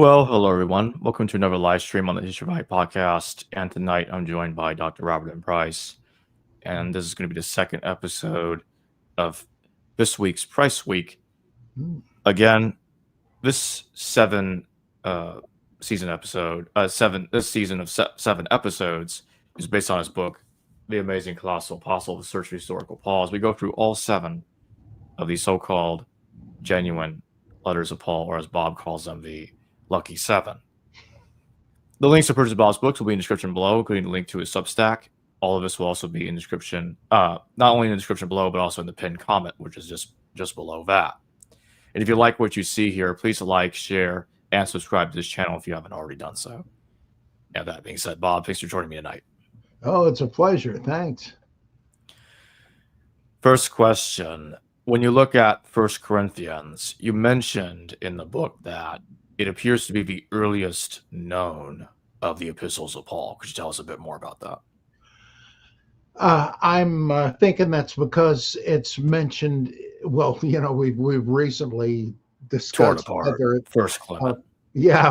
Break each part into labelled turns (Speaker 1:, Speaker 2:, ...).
Speaker 1: Well, hello everyone. Welcome to another live stream on the History of Hype podcast. And tonight I'm joined by Dr. Robert M. Price. And this is going to be the second episode of this week's Price Week. Again, this season of seven episodes is based on his book, The Amazing Colossal Apostle, The Search for Historical Paul. As we go through all 7 of these so-called genuine letters of Paul, or as Bob calls them, the Lucky 7. The links to purchase Bob's books will be in the description below, including the link to his Substack. All of this will also be in the description, not only in the description below, but also in the pinned comment, which is just below that. And if you like what you see here, please like, share, and subscribe to this channel if you haven't already done so. Now, that being said, Bob, thanks for joining me tonight.
Speaker 2: Oh, it's a pleasure. Thanks.
Speaker 1: First question. When you look at 1 Corinthians, you mentioned in the book that it appears to be the earliest known of the epistles of Paul. Could you tell us a bit more about that?
Speaker 2: I'm thinking that's because it's mentioned. Well, we've recently discussed
Speaker 1: whether First Clement.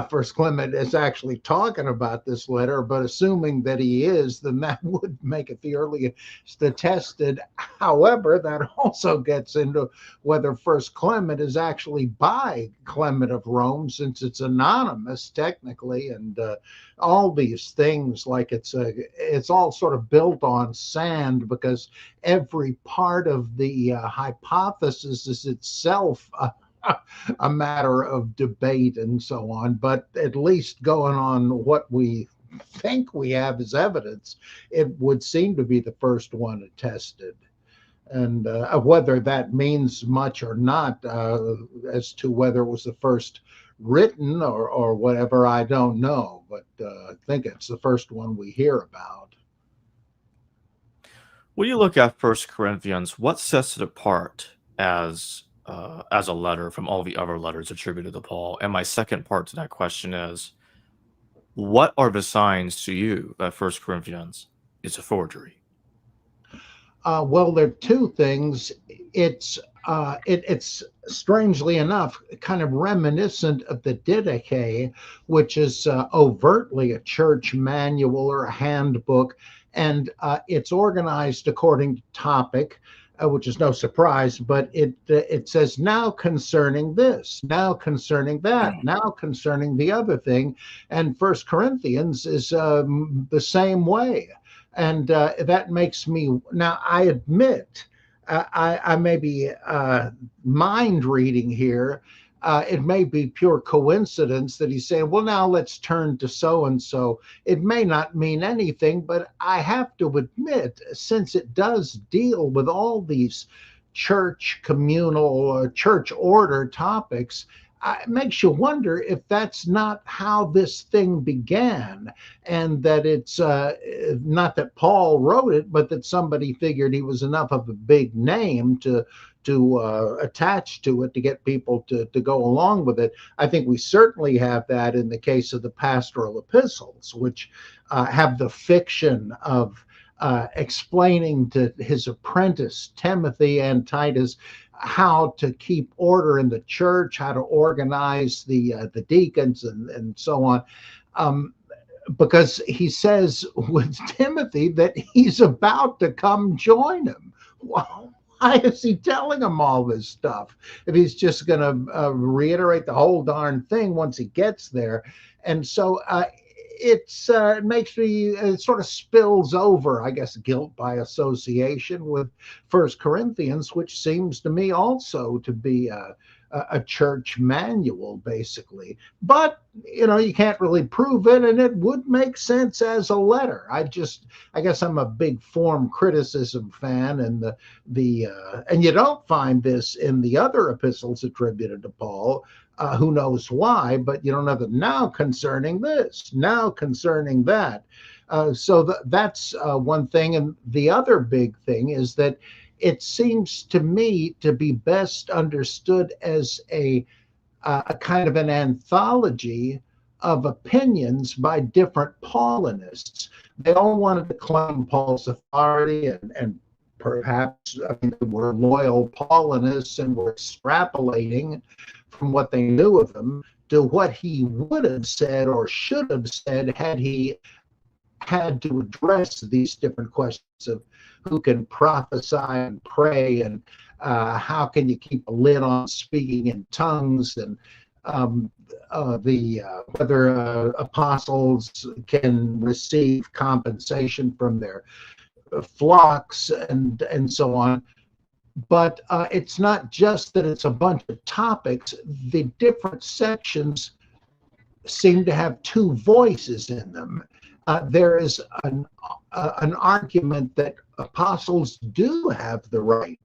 Speaker 2: First Clement is actually talking about this letter, but assuming that he is, then that would make it the earliest attested. However, that also gets into whether First Clement is actually by Clement of Rome, since it's anonymous technically, and all these things, like it's all sort of built on sand, because every part of the hypothesis is itself a matter of debate and so on. But at least going on what we think we have as evidence, it would seem to be the first one attested. And whether that means much or not, as to whether it was the first written or whatever, I don't know. But I think it's the first one we hear about.
Speaker 1: When you look at 1 Corinthians, what sets it apart as a letter from all the other letters attributed to Paul? And my second part to that question is, what are the signs to you that 1 Corinthians is a forgery?
Speaker 2: Well, there are two things. It's strangely enough kind of reminiscent of the Didache, which is overtly a church manual or a handbook, and it's organized according to topic, which is no surprise, but it says, now concerning this, now concerning that, now concerning the other thing. And 1 Corinthians is the same way. And that makes me, now I admit, I may be mind reading here. It may be pure coincidence that he's saying, well, now let's turn to so-and-so. It may not mean anything, but I have to admit, since it does deal with all these church communal, church order topics, it makes you wonder if that's not how this thing began, and that it's not that Paul wrote it, but that somebody figured he was enough of a big name to attach to it to get people to go along with it. I think we certainly have that in the case of the pastoral epistles, which have the fiction of explaining to his apprentice Timothy and Titus how to keep order in the church, how to organize the deacons and so on. Because he says with Timothy that he's about to come join him. Well, why is he telling him all this stuff if he's just going to reiterate the whole darn thing once he gets there? And so it makes me, it sort of spills over, I guess, guilt by association with 1 Corinthians, which seems to me also to be a church manual, basically. But, you can't really prove it, and it would make sense as a letter. I guess I'm a big form criticism fan, and and you don't find this in the other epistles attributed to Paul. Who knows why, but you don't have the now concerning this, now concerning that. So that's one thing. And the other big thing is that it seems to me to be best understood as a kind of an anthology of opinions by different Paulinists. They all wanted to claim Paul's authority, and perhaps they were loyal Paulinists and were extrapolating from what they knew of him what he would have said or should have said had he had to address these different questions of who can prophesy and pray, and how can you keep a lid on speaking in tongues, and whether apostles can receive compensation from their flocks and so on. But it's not just that it's a bunch of topics. The different sections seem to have two voices in them. There is an argument that apostles do have the right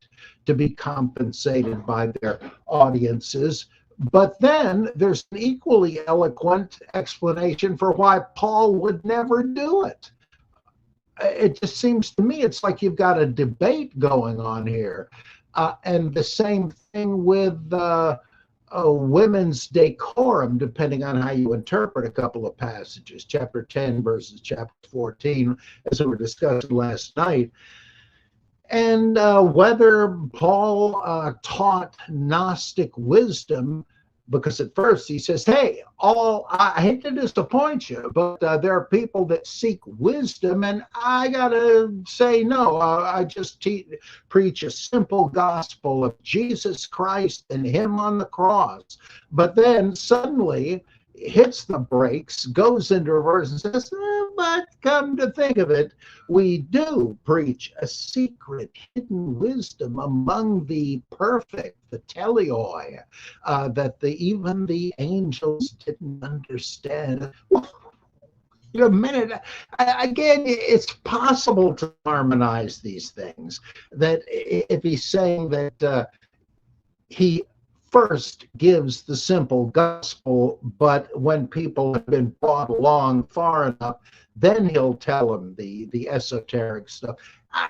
Speaker 2: to be compensated by their audiences, but then there's an equally eloquent explanation for why Paul would never do it. It just seems to me it's like you've got a debate going on here. And the same thing with women's decorum, depending on how you interpret a couple of passages, chapter 10 versus chapter 14, as we were discussing last night. And whether Paul taught Gnostic wisdom, because at first he says, hey, I hate to disappoint you, but there are people that seek wisdom, and I got to say no. I just preach a simple gospel of Jesus Christ and him on the cross. But then suddenly hits the brakes, goes into reverse and says, but come to think of it, we do preach a secret hidden wisdom among the perfect, the teleoi, that even the angels didn't understand. In a minute, again, it's possible to harmonize these things. That if he's saying that he first gives the simple gospel, but when people have been brought along far enough, then he'll tell them the esoteric stuff.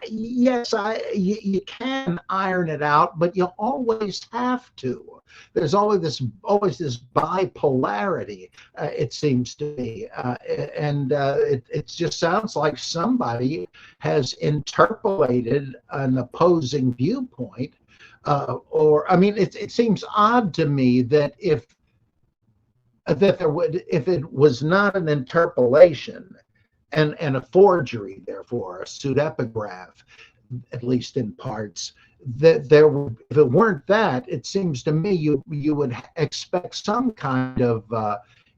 Speaker 2: Yes, you can iron it out, but you always have to. There's always this bipolarity, it seems to me, and it just sounds like somebody has interpolated an opposing viewpoint. It seems odd to me that if it was not an interpolation and a forgery, therefore a pseudepigraph, at least in parts, that if it weren't that, it seems to me you would expect some kind of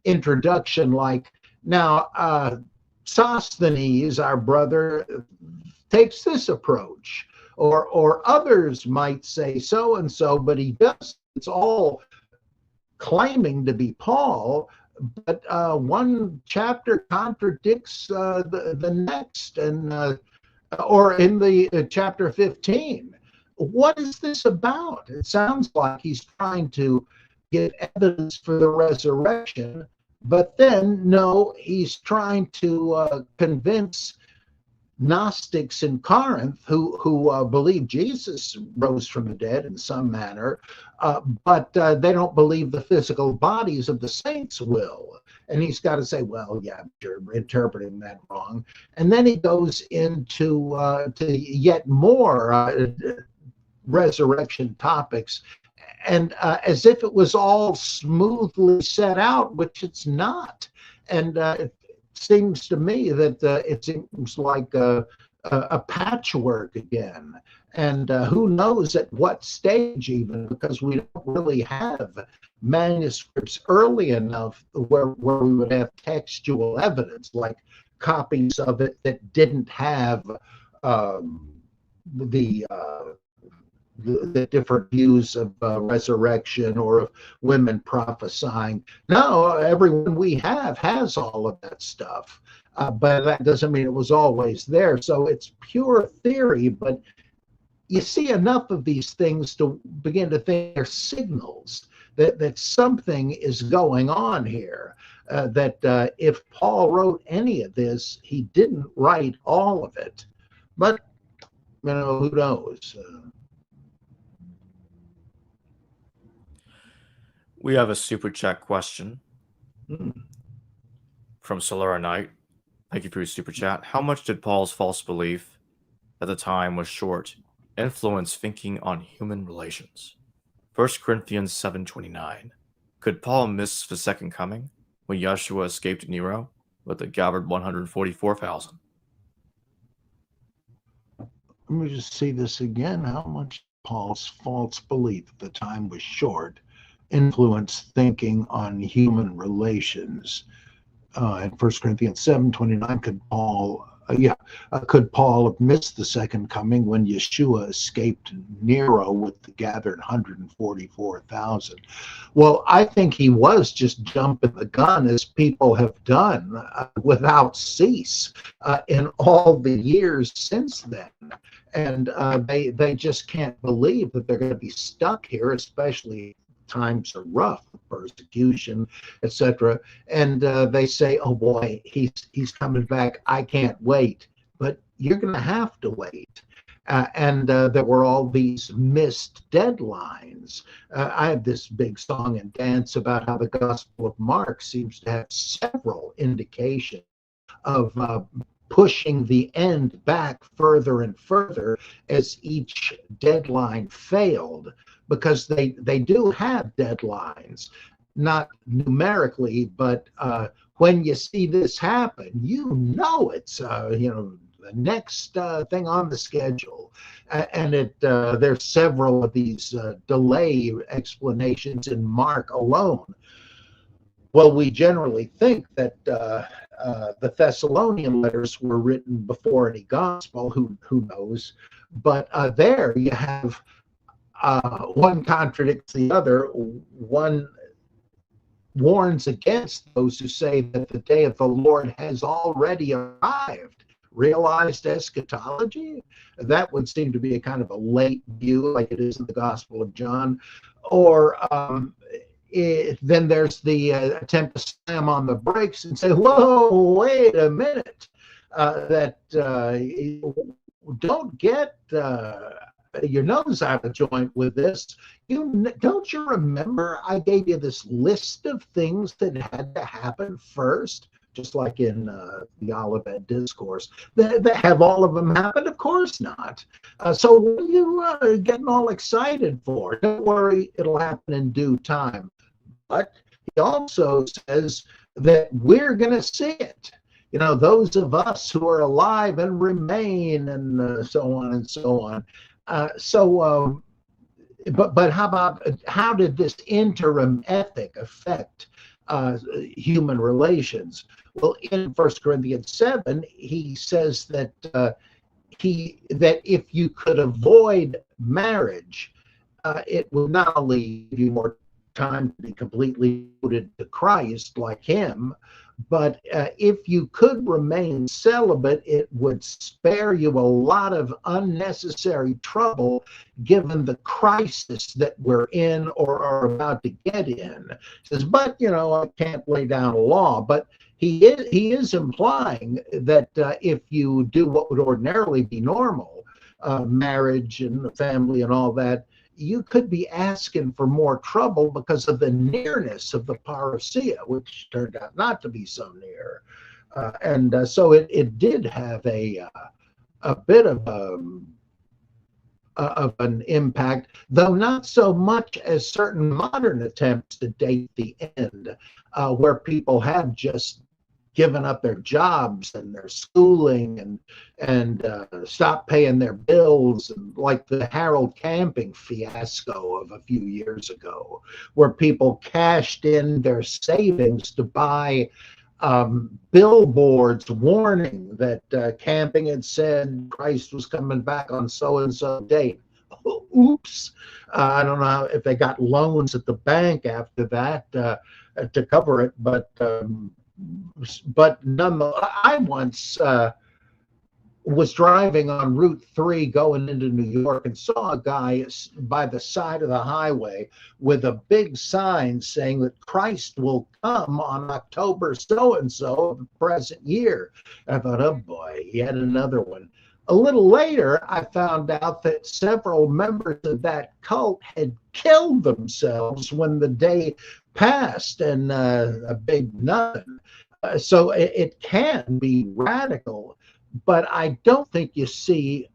Speaker 2: introduction, like, now Sosthenes, our brother, takes this approach. Or others might say so and so, but he does. It's all claiming to be Paul, but one chapter contradicts the next, and or in the chapter 15. What is this about? It sounds like he's trying to get evidence for the resurrection, but then no, he's trying to convince Gnostics in Corinth who believe Jesus rose from the dead in some manner, but they don't believe the physical bodies of the saints will. And he's got to say, well, yeah, you're interpreting that wrong. And then he goes into to yet more resurrection topics, and as if it was all smoothly set out, which it's not. And it seems to me that it seems like a patchwork again. And who knows at what stage even, because we don't really have manuscripts early enough where we would have textual evidence, like copies of it that didn't have the different views of resurrection or of women prophesying. No, everyone we have has all of that stuff, but that doesn't mean it was always there. So it's pure theory, but you see enough of these things to begin to think they're signals that something is going on here, that if Paul wrote any of this, he didn't write all of it. But, who knows?
Speaker 1: We have a super chat question from Solara Knight. Thank you for your super chat. How much did Paul's false belief at the time was short influence thinking on human relations? 1 Corinthians 7:29. Could Paul miss the second coming when Yeshua escaped Nero with a gathered 144,000?
Speaker 2: Let me just see this again. How much Paul's false belief that the time was short influenced thinking on human relations? In 1 Corinthians 7:29, could Paul have missed the second coming when Yeshua escaped Nero with the gathered 144,000? Well, I think he was just jumping the gun, as people have done without cease in all the years since then. And they just can't believe that they're going to be stuck here, especially times are rough, persecution, etc. And they say, "Oh boy, he's coming back. I can't wait." But you're going to have to wait. And there were all these missed deadlines. I have this big song and dance about how the Gospel of Mark seems to have several indications of pushing the end back further and further as each deadline failed, because they do have deadlines, not numerically, but when you see this happen, it's the next thing on the schedule. And there's several of these delay explanations in Mark alone. Well, we generally think that the Thessalonian letters were written before any gospel. Who knows? But there you have one contradicts the other. One warns against those who say that the day of the Lord has already arrived. Realized eschatology? That would seem to be a kind of a late view, like it is in the Gospel of John. Or then there's the attempt to slam on the brakes and say, "Whoa, wait a minute! Don't get your nose out of joint with this. Don't you remember I gave you this list of things that had to happen first?" Just like in the Olivet Discourse. Have all of them happened? Of course not. So what are you getting all excited for? Don't worry, it'll happen in due time. But he also says that we're going to see it. Those of us who are alive and remain, and so on and so on. But how did this interim ethic affect human relations? Well, in 1 Corinthians 7, he says that if you could avoid marriage, it would not only give you more time to be completely devoted to Christ like him, but if you could remain celibate, it would spare you a lot of unnecessary trouble given the crisis that we're in or are about to get in. He says, but, I can't lay down a law. But he is implying that if you do what would ordinarily be normal, marriage and the family and all that, you could be asking for more trouble because of the nearness of the parousia, which turned out not to be so near. So it did have a bit of an impact, though not so much as certain modern attempts to date the end, where people have just given up their jobs and their schooling and stopped paying their bills, and like the Harold Camping fiasco of a few years ago, where people cashed in their savings to buy billboards warning that Camping had said Christ was coming back on so-and-so date. Oops. I don't know if they got loans at the bank after that to cover it, but nonetheless, I once was driving on Route 3 going into New York and saw a guy by the side of the highway with a big sign saying that Christ will come on October so-and-so of the present year. I thought, oh boy, he had another one. A little later, I found out that several members of that cult had killed themselves when the day passed, and a big nothing. So it can be radical, but I don't think you see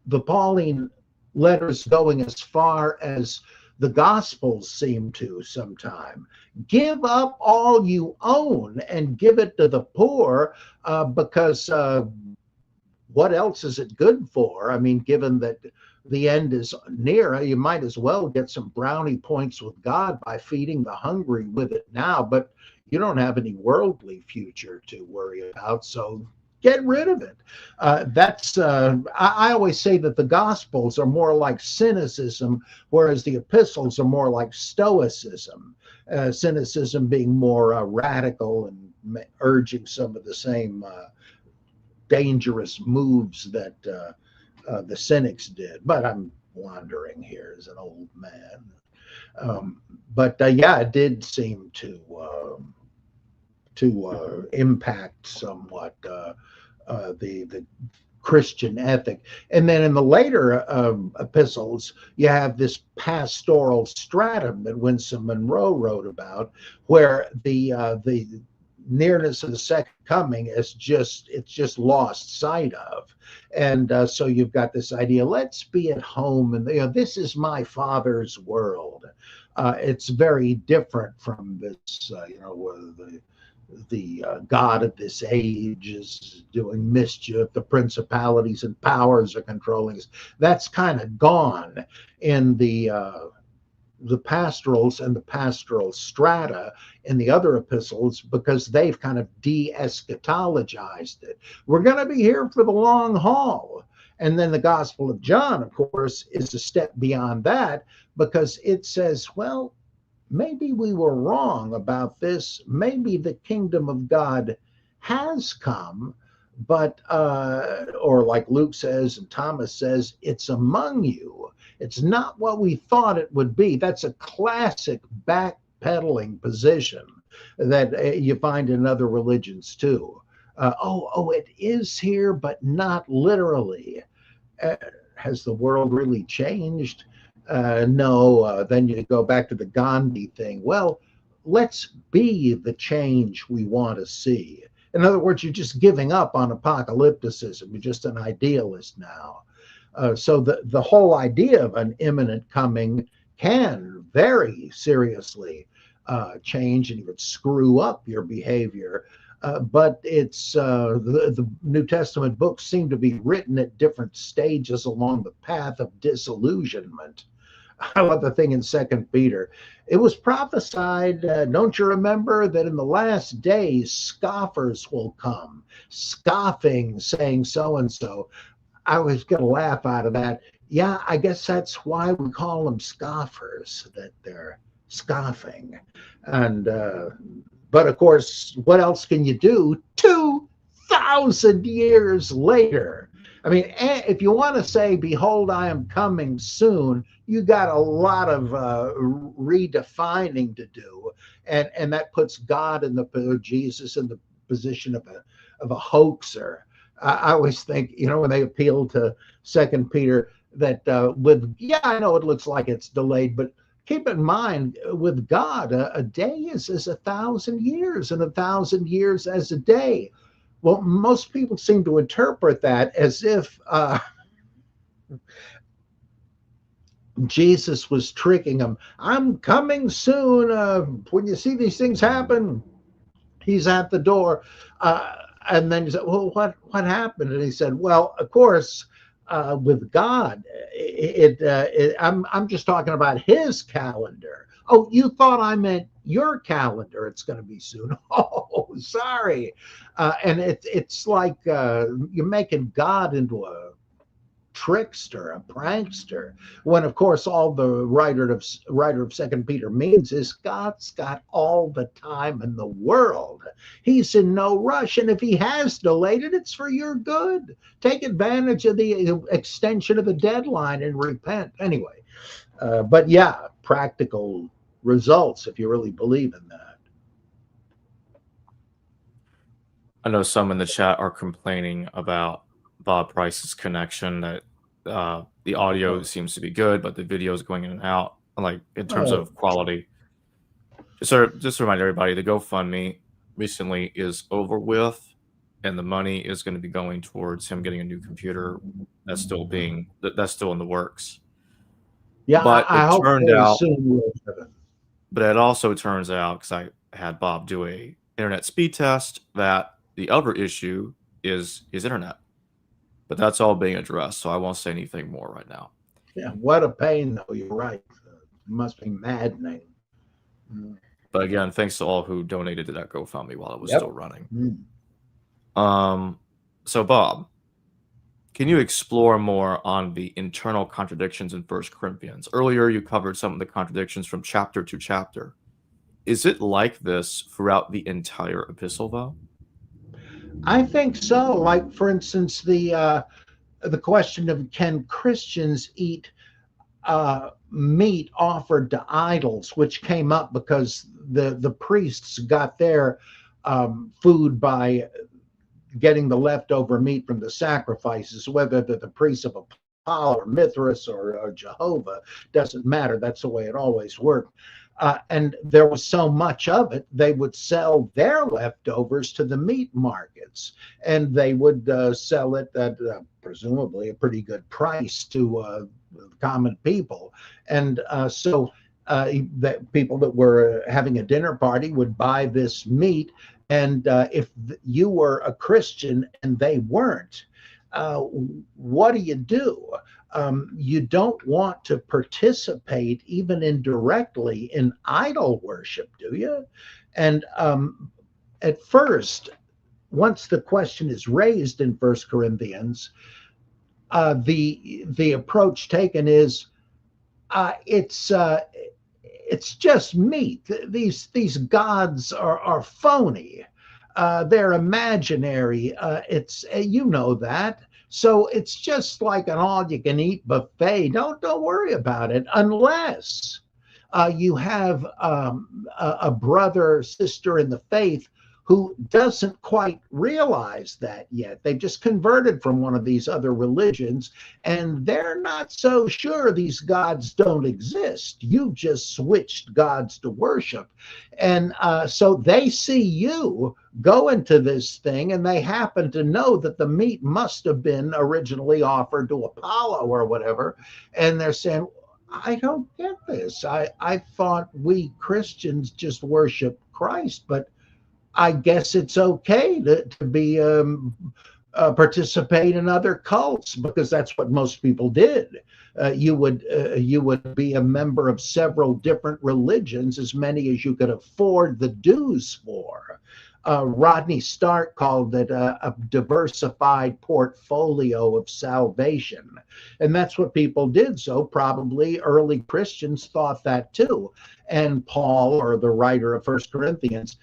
Speaker 2: the Pauline letters going as far as The Gospels seem to sometime. Give up all you own and give it to the poor, because what else is it good for? I mean, given that the end is near, you might as well get some brownie points with God by feeding the hungry with it now, but you don't have any worldly future to worry about, so get rid of it. I always say that the Gospels are more like cynicism, whereas the epistles are more like stoicism. Cynicism being more radical and urging some of the same dangerous moves that the cynics did. But I'm wandering here as an old man. But yeah, it did seem to impact somewhat the Christian ethic. And then in the later epistles, you have this pastoral stratum that Winsome Monroe wrote about, where the nearness of the second coming is just lost sight of. And so you've got this idea, let's be at home, and this is my Father's world. It's very different from this, the God of this age is doing mischief, the principalities and powers are controlling us. That's kind of gone in the pastorals and the pastoral strata in the other epistles, because they've kind of de-eschatologized it. We're going to be here for the long haul. And then the Gospel of John, of course, is a step beyond that, because it says, well, maybe we were wrong about this. Maybe the kingdom of God has come, but, or like Luke says and Thomas says, it's among you. It's not what we thought it would be. That's a classic backpedaling position that you find in other religions too. It is here, but not literally. Has the world really changed? No. Then you go back to the Gandhi thing. Well, let's be the change we want to see. In other words, you're just giving up on apocalypticism. You're just an idealist now. So the whole idea of an imminent coming can very seriously change and even screw up your behavior. But it's the New Testament books seem to be written at different stages along the path of disillusionment. I love the thing in 2 Peter. It was prophesied, don't you remember, that in the last days scoffers will come, scoffing, saying so-and-so. I was going to laugh out of that. Yeah, I guess that's why we call them scoffers, that they're scoffing. And but of course, what else can you do 2,000 years later? I mean, if you want to say, behold, I am coming soon, you got a lot of redefining to do. And that puts God in Jesus in the position of a hoaxer. I always think, when they appeal to 2 Peter, that I know it looks like it's delayed, but keep in mind, with God, a day is as 1,000 years, and 1,000 years as a day. Well, most people seem to interpret that as if Jesus was tricking them. I'm coming soon. When you see these things happen, he's at the door. And then you said, well, what happened? And he said, well, of course, with God, I'm just talking about his calendar. Oh, you thought I meant your calendar. It's going to be soon. Oh, sorry. And it's like you're making God into a trickster, a prankster, when of course all the writer of 2 Peter means is God's got all the time in the world. He's in no rush, and if he has delayed it, it's for your good. Take advantage of the extension of the deadline and repent anyway. But yeah, practical results if you really believe in that.
Speaker 1: I know some in the chat are complaining about Bob Price's connection, that the audio seems to be good, but the video is going in and out, like in terms of quality. Just to remind everybody, the GoFundMe recently is over with, and the money is going to be going towards him getting a new computer that's still in the works.
Speaker 2: Yeah,
Speaker 1: But
Speaker 2: I
Speaker 1: it
Speaker 2: hope
Speaker 1: turned
Speaker 2: very
Speaker 1: out,
Speaker 2: soon we'll have it.
Speaker 1: but it also turns out, because I had Bob do a internet speed test, that the other issue is his internet. But that's all being addressed, so I won't say anything more right now.
Speaker 2: Yeah, what a pain, though. You're right. It must be maddening. Mm.
Speaker 1: But again, thanks to all who donated to that GoFundMe while it was
Speaker 2: Yep.
Speaker 1: still running.
Speaker 2: Mm.
Speaker 1: So Bob, can you explore more on the internal contradictions in 1 Corinthians? Earlier, you covered some of the contradictions from chapter to chapter. Is it like this throughout the entire epistle, though?
Speaker 2: I think so. Like, for instance, the question of can Christians eat meat offered to idols, which came up because the priests got their food by getting the leftover meat from the sacrifices, whether they're the priests of Apollo or Mithras or Jehovah, doesn't matter. That's the way it always worked. And there was so much of it, they would sell their leftovers to the meat markets, and they would sell it at presumably a pretty good price to common people. And so that people that were having a dinner party would buy this meat. And if you were a Christian and they weren't, what do? You don't want to participate, even indirectly, in idol worship, do you? And at first, once the question is raised in First Corinthians, the approach taken is it's just meat. These gods are phony. They're imaginary. It's you know that. So it's just like an all-you-can-eat buffet. Don't worry about it unless you have a brother or sister in the faith who doesn't quite realize that yet. They've just converted from one of these other religions, and they're not so sure these gods don't exist. You've just switched gods to worship. And so they see you go into this thing, and they happen to know that the meat must have been originally offered to Apollo or whatever. And they're saying, I don't get this. I thought we Christians just worship Christ, but I guess it's okay to be participate in other cults, because that's what most people did. You would be a member of several different religions, as many as you could afford the dues for. Rodney Stark called it a diversified portfolio of salvation. And that's what people did. So probably early Christians thought that too. And Paul, or the writer of First Corinthians,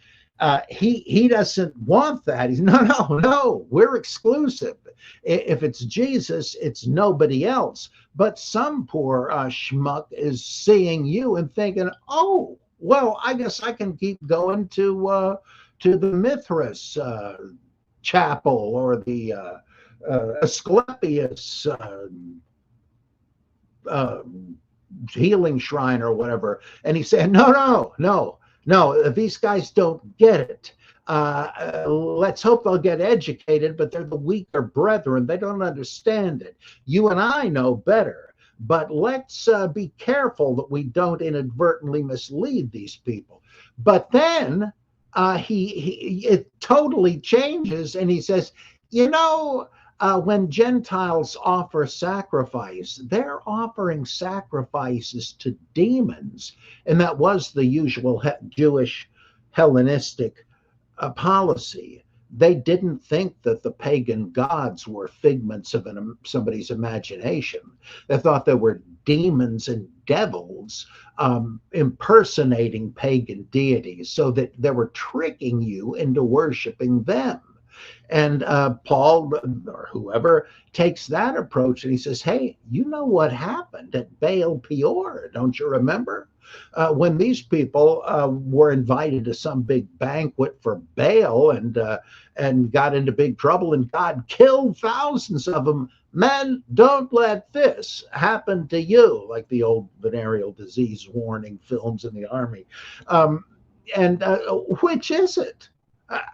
Speaker 2: he doesn't want that. He's no, we're exclusive. If it's Jesus, it's nobody else. But some poor schmuck is seeing you and thinking, oh, well, I guess I can keep going to the Mithras chapel or the Asclepius healing shrine or whatever. And he said, no, these guys don't get it. Let's hope they'll get educated, but they're the weaker brethren. They don't understand it. You and I know better, but let's be careful that we don't inadvertently mislead these people. But then it totally changes, and he says, when Gentiles offer sacrifice, they're offering sacrifices to demons. And that was the usual Jewish Hellenistic policy. They didn't think that the pagan gods were figments of somebody's imagination. They thought they were demons and devils impersonating pagan deities, so that they were tricking you into worshiping them. And Paul, or whoever, takes that approach, and he says, hey, you know what happened at Baal Peor, don't you remember? When these people were invited to some big banquet for Baal and got into big trouble, and God killed thousands of them. Men, don't let this happen to you, like the old venereal disease warning films in the army. Which is it?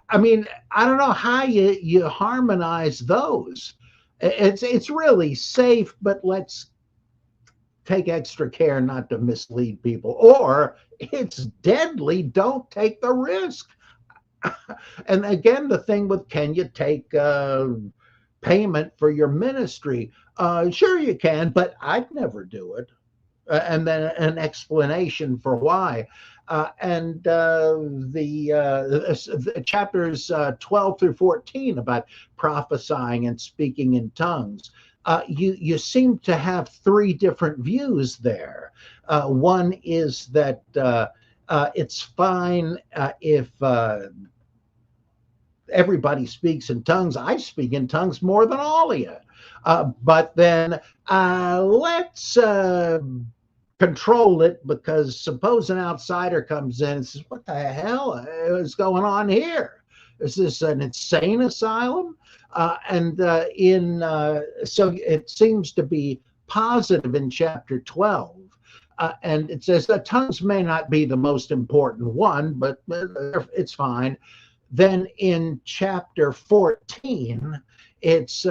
Speaker 2: I mean, I don't know how you harmonize those. It's really safe, but let's take extra care not to mislead people, or it's deadly, don't take the risk. And again, the thing with, can you take payment for your ministry? Sure you can, but I'd never do it. And then an explanation for why. The chapters 12 through 14 about prophesying and speaking in tongues. You seem to have three different views there. One is that it's fine if everybody speaks in tongues. I speak in tongues more than all of you. But then let's control it, because suppose an outsider comes in and says, what the hell is going on here? Is this an insane asylum? So it seems to be positive in chapter 12. And it says that tongues may not be the most important one, but it's fine. Then in chapter 14, it's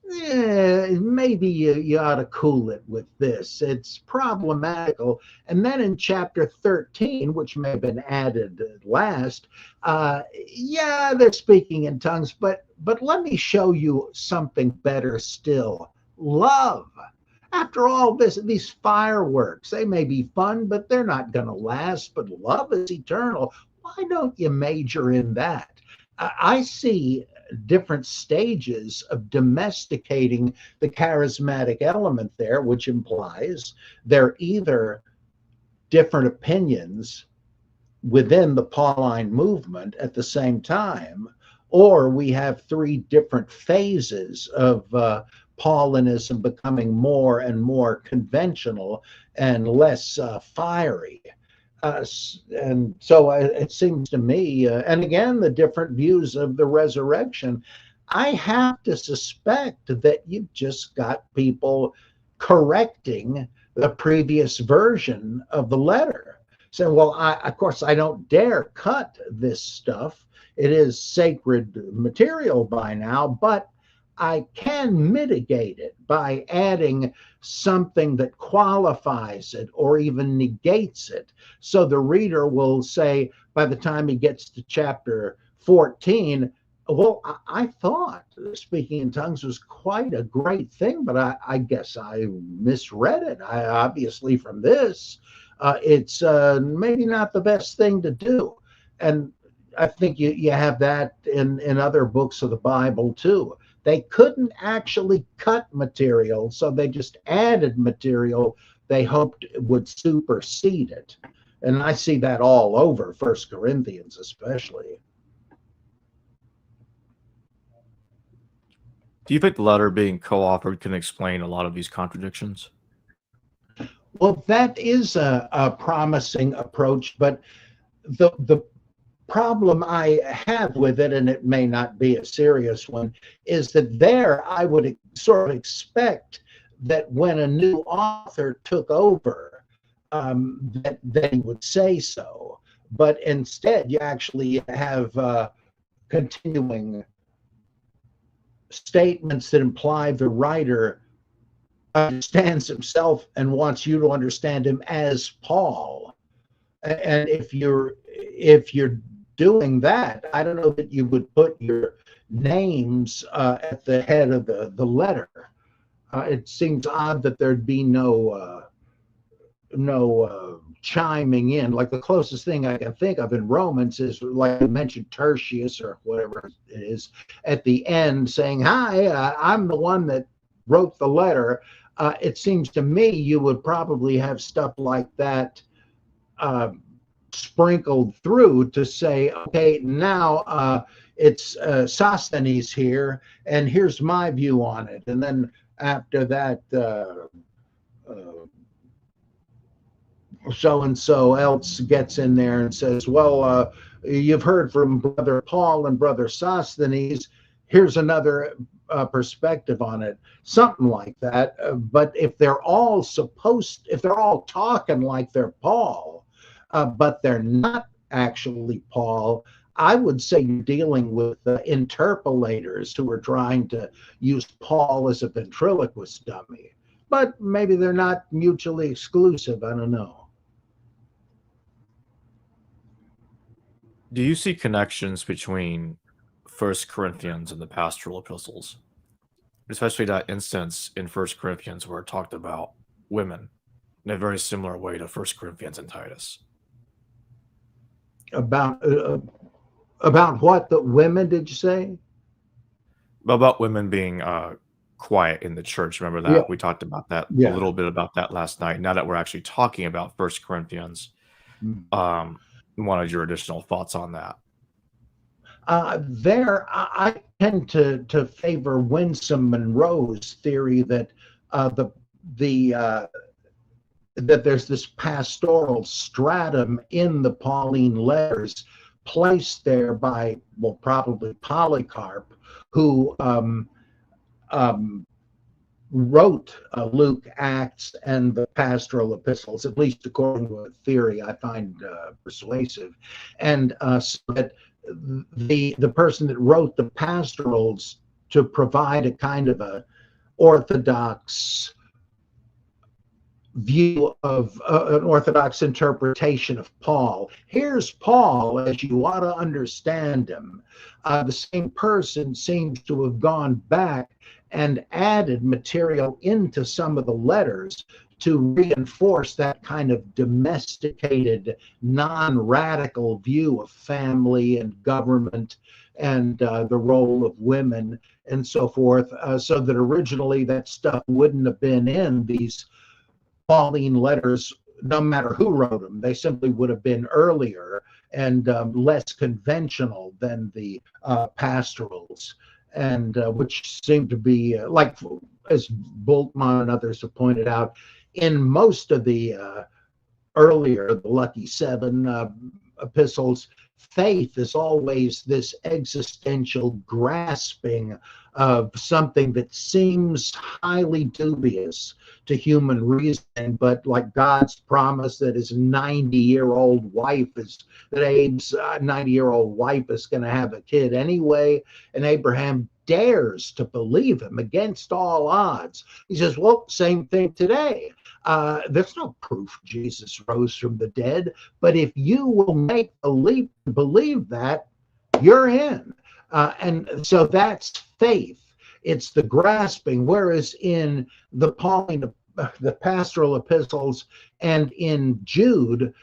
Speaker 2: maybe you ought to cool it with this. It's problematical. And then in chapter 13, which may have been added last, they're speaking in tongues, but let me show you something better still. Love. After all these fireworks, they may be fun, but they're not going to last. But love is eternal. Why don't you major in that? I see different stages of domesticating the charismatic element there, which implies they're either different opinions within the Pauline movement at the same time, or we have three different phases of Paulinism becoming more and more conventional and less fiery. And so it seems to me, and again, the different views of the resurrection, I have to suspect that you've just got people correcting the previous version of the letter. So, well, of course, I don't dare cut this stuff. It is sacred material by now, but I can mitigate it by adding something that qualifies it or even negates it. So the reader will say, by the time he gets to chapter 14, well, I thought speaking in tongues was quite a great thing, but I guess I misread it. Obviously from this, it's maybe not the best thing to do. And I think you have that in other books of the Bible too. They couldn't actually cut material, so they just added material they hoped would supersede it. And I see that all over 1 Corinthians especially.
Speaker 1: Do you think the letter being co-authored can explain a lot of these contradictions?
Speaker 2: Well, that is a promising approach, but the problem I have with it, and it may not be a serious one, is that there I would sort of expect that when a new author took over, that they would say so. But instead, you actually have continuing statements that imply the writer understands himself and wants you to understand him as Paul. And if you're doing that, I don't know that you would put your names at the head of the letter. It seems odd that there'd be no chiming in. Like the closest thing I can think of in Romans is, like I mentioned, Tertius or whatever it is at the end saying, hi, I'm the one that wrote the letter. It seems to me you would probably have stuff like that sprinkled through to say, okay, now it's Sosthenes here, and here's my view on it. And then after that, so-and-so else gets in there and says, well, you've heard from Brother Paul and Brother Sosthenes. Here's another perspective on it, something like that. But if they're all talking like they're Paul, but they're not actually Paul, I would say you're dealing with interpolators who are trying to use Paul as a ventriloquist dummy. but maybe they're not mutually exclusive. I don't know.
Speaker 1: Do you see connections between First Corinthians and the pastoral epistles? Especially that instance in First Corinthians where it talked about women in a very similar way to First Corinthians and Titus.
Speaker 2: About what? The women, did you say?
Speaker 1: About women being quiet in the church. Remember that?
Speaker 2: Yeah.
Speaker 1: We talked about that a
Speaker 2: Yeah.
Speaker 1: little bit about that last night. Now that we're actually talking about First Corinthians, wanted your additional thoughts on that.
Speaker 2: I tend to favor Winsome Monroe's theory that that there's this pastoral stratum in the Pauline letters placed there by, well, probably Polycarp, who wrote Luke, Acts, and the pastoral epistles, at least according to a theory I find persuasive. And so that the person that wrote the pastorals to provide a kind of a orthodox view of an orthodox interpretation of Paul. Here's Paul as you ought to understand him. The same person seems to have gone back and added material into some of the letters to reinforce that kind of domesticated, non-radical view of family and government and the role of women and so forth, so that originally that stuff wouldn't have been in these Pauline letters, no matter who wrote them. They simply would have been earlier and less conventional than the pastorals, and which seem to be, like, as Bultmann and others have pointed out, in most of the earlier, the Lucky Seven epistles, faith is always this existential grasping of something that seems highly dubious to human reason, but like God's promise that his 90-year-old wife is, that Abe's 90-year-old wife is going to have a kid anyway, and Abraham dares to believe him against all odds. He says, well, same thing today. There's no proof Jesus rose from the dead, but if you will make the leap to believe that, you're in. And so that's faith. It's the grasping. Whereas in the Pauline, the pastoral epistles, and in Jude,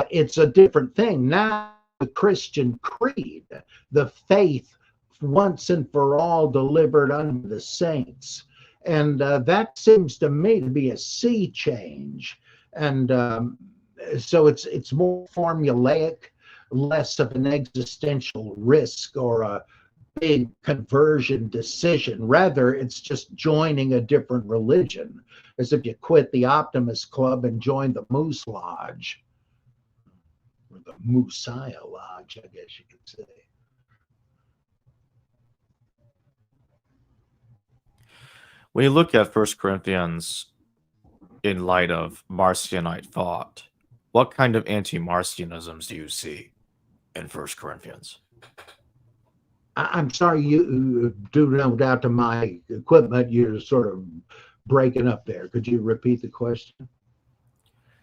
Speaker 2: it's a different thing. Now the Christian creed, the faith once and for all delivered unto the saints. And that seems to me to be a sea change. And so it's more formulaic, less of an existential risk or a big conversion decision. Rather, it's just joining a different religion, as if you quit the Optimist Club and join the Moose Lodge, or the Moosiah Lodge, I guess you could say.
Speaker 1: When you look at 1 Corinthians in light of Marcionite thought, what kind of anti-Marcionisms do you see in 1 Corinthians?
Speaker 2: I'm sorry, you do no doubt to my equipment, you're sort of breaking up there. Could you repeat the question?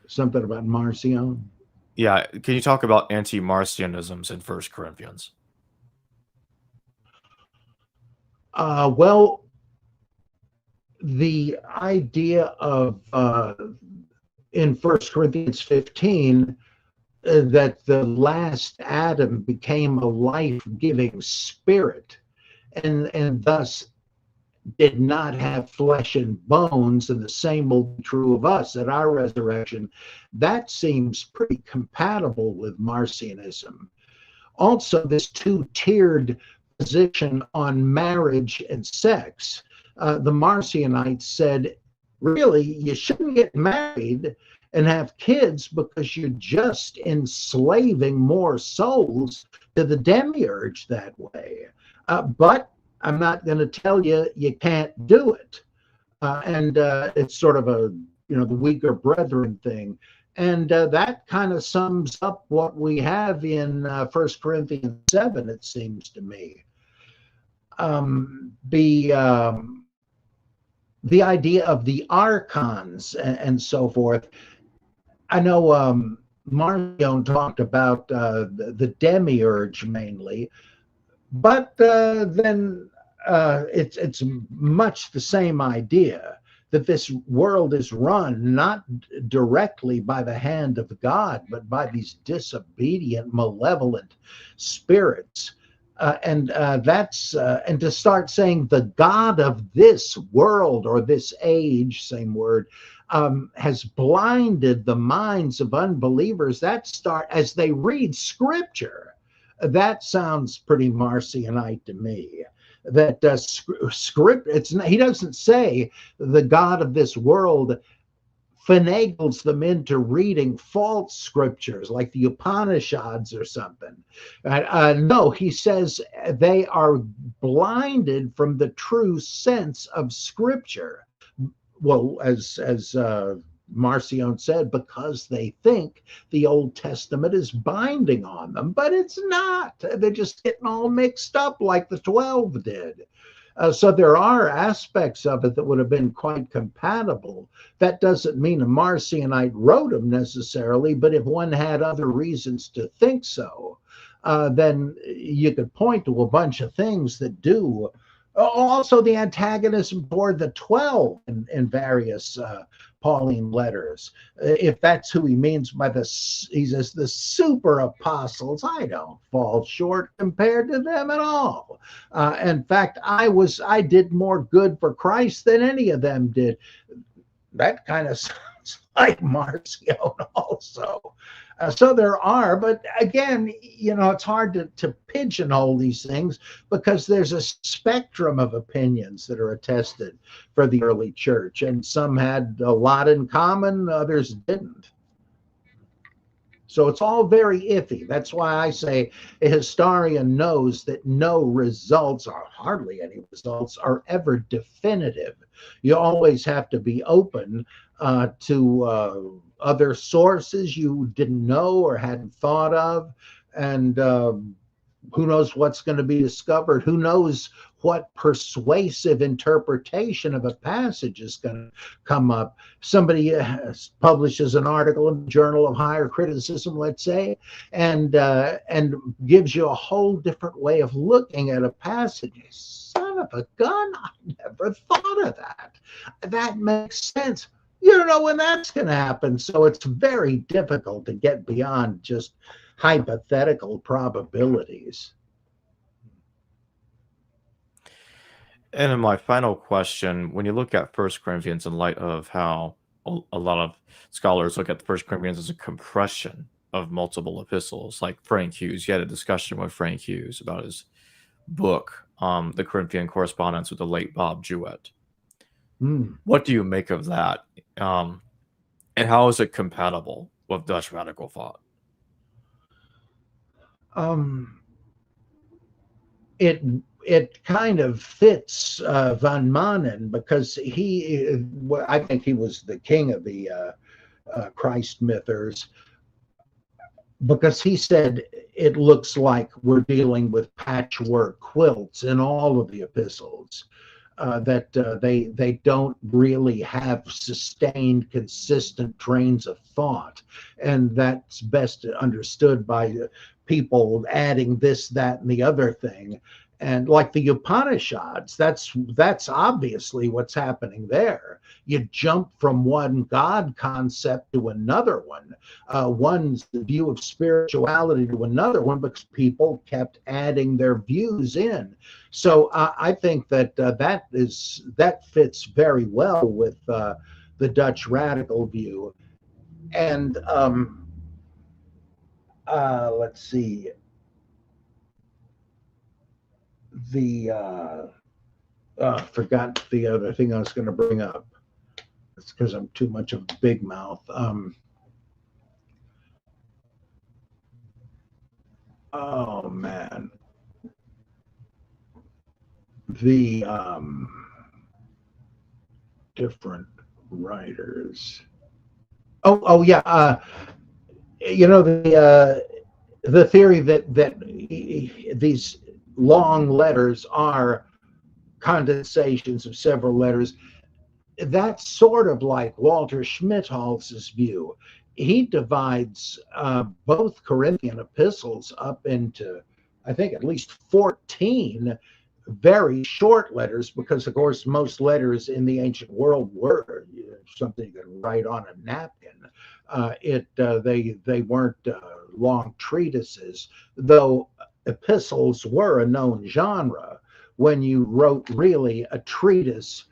Speaker 2: Something about Marcion?
Speaker 1: Yeah, can you talk about anti-Marcionisms in 1 Corinthians?
Speaker 2: Well, the idea of in 1 Corinthians 15 that the last Adam became a life-giving spirit and thus did not have flesh and bones, and the same will be true of us at our resurrection, that seems pretty compatible with Marcionism. Also, this two-tiered position on marriage and sex. The Marcionites said, really, you shouldn't get married and have kids because you're just enslaving more souls to the demiurge that way. But I'm not going to tell you you can't do it. And it's sort of a, the weaker brethren thing. And that kind of sums up what we have in 1 Corinthians 7, it seems to me. the idea of the archons and so forth. I know Marcion talked about the demiurge mainly, but then it's much the same idea, that this world is run not directly by the hand of God, but by these disobedient, malevolent spirits. And to start saying the God of this world or this age, same word, has blinded the minds of unbelievers. That start as they read Scripture. That sounds pretty Marcionite to me. That script. He doesn't say the God of this world finagles them into reading false scriptures like the Upanishads or something. No, he says they are blinded from the true sense of Scripture. Well, as Marcion said, because they think the Old Testament is binding on them, but it's not. They're just getting all mixed up like the 12 did. So there are aspects of it that would have been quite compatible. That doesn't mean a Marcionite wrote them necessarily, but if one had other reasons to think so, then you could point to a bunch of things that do. Also, the antagonism toward the 12 in various Pauline letters. If that's who he means by he says the super apostles, I don't fall short compared to them at all. In fact, I did more good for Christ than any of them did. That kind of sounds like Marcion also. So there are, but again, it's hard to pigeonhole these things because there's a spectrum of opinions that are attested for the early church, and some had a lot in common, others didn't. So it's all very iffy. That's why I say a historian knows that no results, or hardly any results, are ever definitive. You always have to be open to other sources you didn't know or hadn't thought of, and who knows what's going to be discovered. Who knows what persuasive interpretation of a passage is going to come up. Somebody publishes an article in the Journal of Higher Criticism, let's say, and gives you a whole different way of looking at a passage. Son of a gun, I never thought of that. That makes sense. You don't know when that's going to happen. So it's very difficult to get beyond just hypothetical probabilities.
Speaker 1: And in my final question, when you look at 1 Corinthians in light of how a lot of scholars look at 1 Corinthians as a compression of multiple epistles, like Frank Hughes, you had a discussion with Frank Hughes about his book, The Corinthian Correspondence with the late Bob Jewett. What do you make of that? And how is it compatible with Dutch radical thought?
Speaker 2: It kind of fits Van Manen because I think he was the king of the Christ mythers, because he said it looks like we're dealing with patchwork quilts in all of the epistles. That they don't really have sustained, consistent trains of thought, and that's best understood by people adding this, that, and the other thing. And like the Upanishads, that's obviously what's happening there. You jump from one God concept to another one, one's view of spirituality to another one, because people kept adding their views in. So I think that that fits very well with the Dutch radical view. And let's see. Forgot the other thing I was going to bring up. It's because I'm too much of a big mouth. Oh man, the different writers. Oh yeah. The theory that these long letters are condensations of several letters. that's sort of like Walter Schmidhal's view. He divides both Corinthian epistles up into, I think, at least 14 very short letters, because, of course, most letters in the ancient world were something you could write on a napkin. They weren't long treatises, though epistles were a known genre when you wrote really a treatise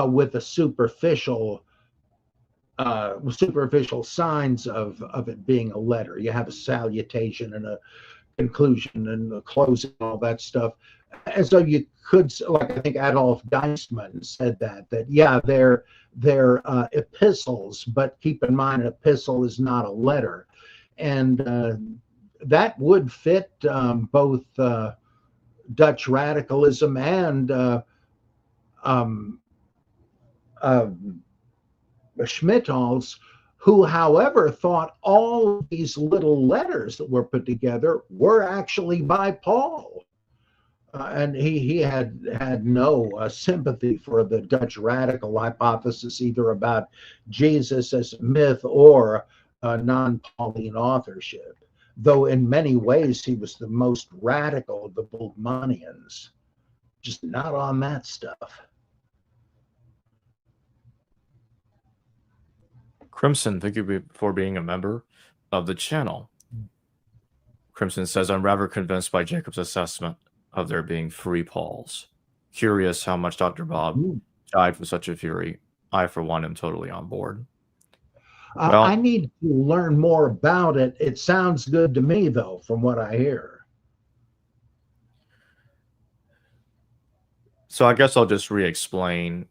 Speaker 2: with a superficial signs of it being a letter. You have a salutation and a conclusion and a closing, all that stuff. And so you could, like I think Adolf Geistmann said that yeah, they're epistles, but keep in mind an epistle is not a letter, and that would fit both Dutch radicalism and Schmidhal's, who, however, thought all of these little letters that were put together were actually by Paul. And he had no sympathy for the Dutch radical hypothesis, either about Jesus as a myth or non-Pauline authorship, though in many ways he was the most radical of the Bultmannians, just not on that stuff.
Speaker 1: Crimson, thank you for being a member of the channel. Crimson says, I'm rather convinced by Jacob's assessment of there being 3 Pauls. Curious how much Dr. Bob died for such a theory. I, for one, am totally on board. Well,
Speaker 2: I need to learn more about it. It sounds good to me, though, from what I hear.
Speaker 1: So I guess I'll just re-explain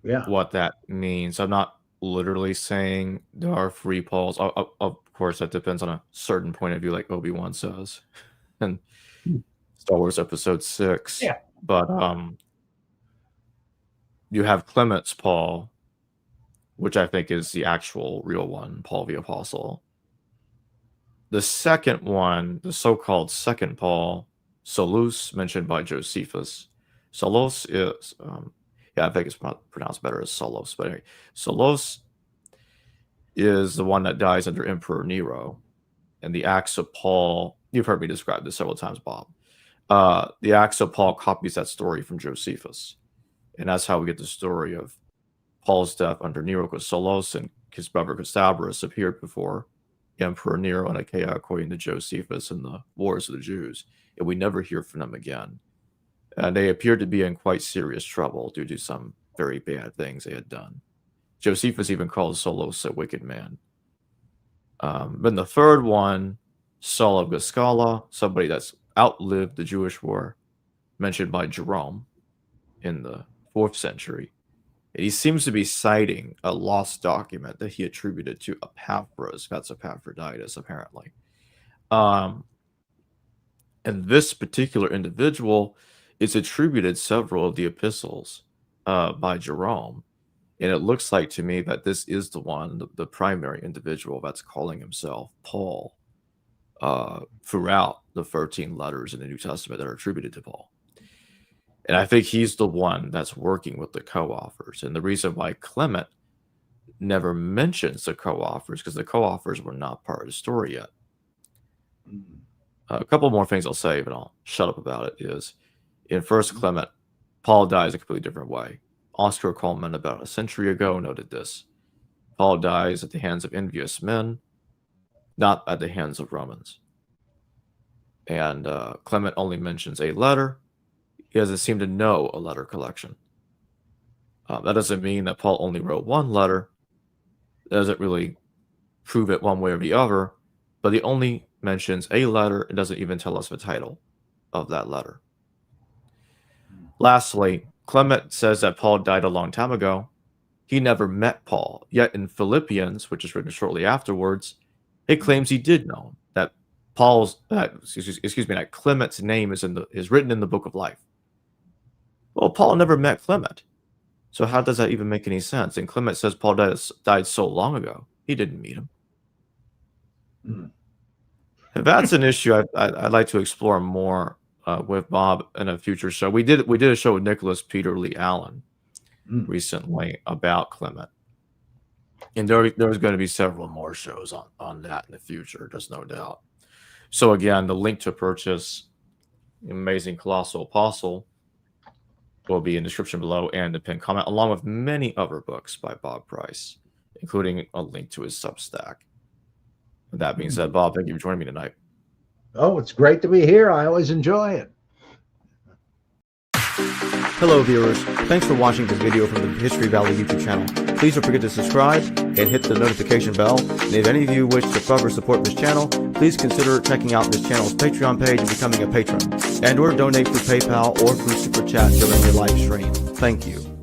Speaker 2: Yeah.
Speaker 1: what that means. I'm not literally saying there are 3 Pauls. Of course, that depends on a certain point of view, like Obi-Wan says in Star Wars Episode 6.
Speaker 2: Yeah.
Speaker 1: But you have Clement's Paul, which I think is the actual real one, Paul the Apostle. The second one, the so-called second Paul, Solus, mentioned by Josephus. Solos is, I think it's pronounced better as Solos, but anyway, Solos is the one that dies under Emperor Nero. And the Acts of Paul, you've heard me describe this several times, Bob. The Acts of Paul copies that story from Josephus. And that's how we get the story of Paul's death under Nero, because Solos and his brother Gustavus appeared before Emperor Nero and Achaia, according to Josephus, in the Wars of the Jews. And we never hear from them again. And they appeared to be in quite serious trouble due to some very bad things they had done. Josephus even called Solos a wicked man. Then the third one, Saul of Giscala, somebody that's outlived the Jewish war, mentioned by Jerome in the 4th century. And he seems to be citing a lost document that he attributed to Epaphras, that's Epaphroditus, apparently. And this particular individual is attributed several of the epistles by Jerome. And it looks like to me that this is the one, the primary individual that's calling himself Paul throughout the 13 letters in the New Testament that are attributed to Paul. And I think he's the one that's working with the co-authors. And the reason why Clement never mentions the co-authors, because the co-authors were not part of the story yet. A couple more things I'll say, but I'll shut up about it, is in First Clement, Paul dies a completely different way. Oscar Coleman, about a century ago, noted this. Paul dies at the hands of envious men, not at the hands of Romans. And Clement only mentions a letter. He doesn't seem to know a letter collection. That doesn't mean that Paul only wrote one letter. That doesn't really prove it one way or the other, but he only mentions a letter and doesn't even tell us the title of that letter. Lastly, Clement says that Paul died a long time ago. He never met Paul, yet in Philippians, which is written shortly afterwards, it claims he did know him, that that Clement's name is written in the book of life. Well, Paul never met Clement, so how does that even make any sense? And Clement says Paul died so long ago, he didn't meet him. And that's an issue I'd like to explore more with Bob in a future show. We did a show with Nicholas Peter Lee Allen, recently about Clement. And there's going to be several more shows on that in the future, just no doubt. So again, the link to purchase Amazing Colossal Apostle will be in the description below and the pinned comment, along with many other books by Bob Price, including a link to his Substack. With that being said, Bob, thank you for joining me tonight.
Speaker 2: Oh, it's great to be here. I always enjoy it.
Speaker 3: Hello viewers, thanks for watching this video from the History Valley YouTube channel. Please don't forget to subscribe and hit the notification bell. And if any of you wish to further support this channel, please consider checking out this channel's Patreon page and becoming a patron, and or donate through PayPal or through Super Chat during the live stream. Thank you.